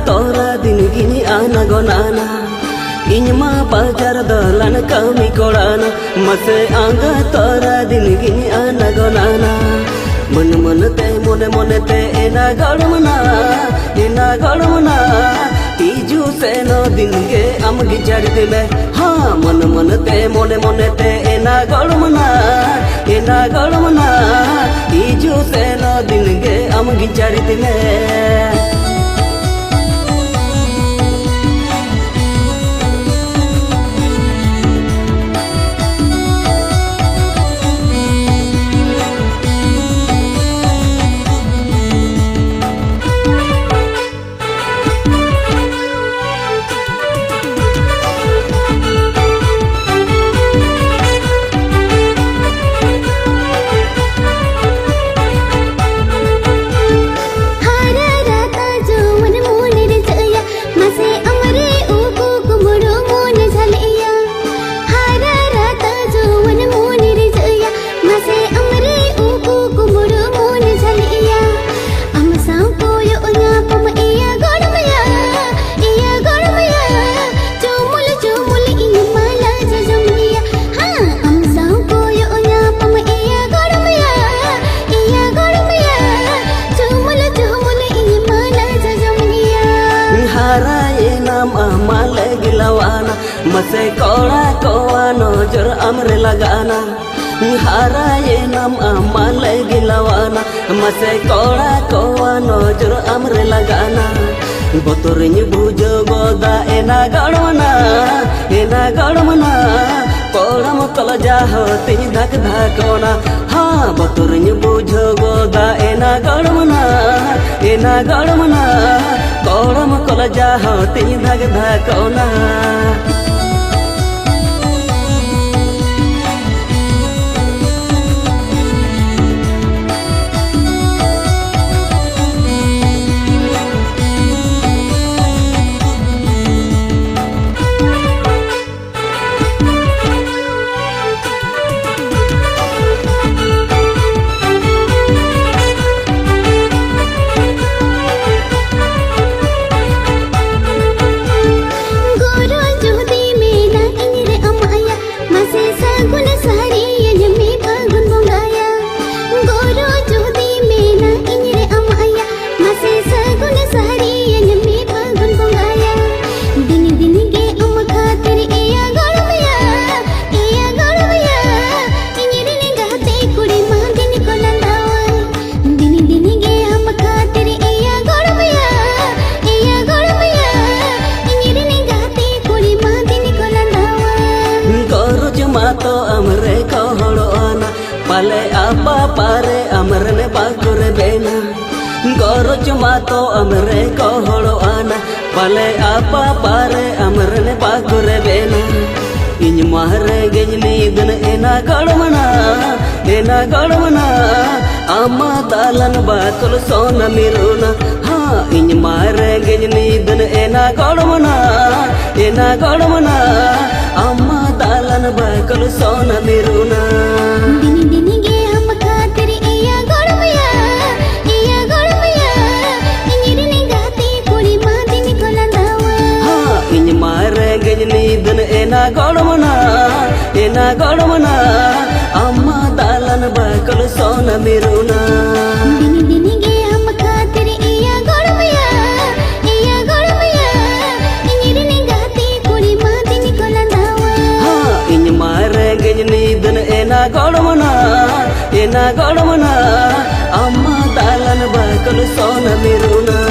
tora din gini anagonana Inyma pajar dalan kami korana Mase anga tora din gini anagonana मन te mone te ena gadmana Iju se no din ge am gichar de me ha मन te mone te ena gadmana Iju se no din ge am gichar de me Masih kola nojor amre lagana Haraye nam amal gilawana Masih kola nojor amre lagana Botornya bujo goda ena gadmana Kola mokala jaho tin dak dakona Ha botornya bujo goda ena gadmana Kola mokala jaho tin dak dakona Pale apa pare amrene bagure bena Goro cuma to amre ko holo ana Pale apa pare amrene bagure bena Iñ mahre gejni dan ena gadmana Amma talan batul sona miruna Ha iñ mahre gejni dan ena gadmana Amma talan batul sona miruna ena gadmana amma dalan bakal sona miruna dini ge hum khatir iya gadmaya inirne gati kuri ma dini kolandawa ha iñ mare gejni dan ena gadmana amma dalan bakal sona miruna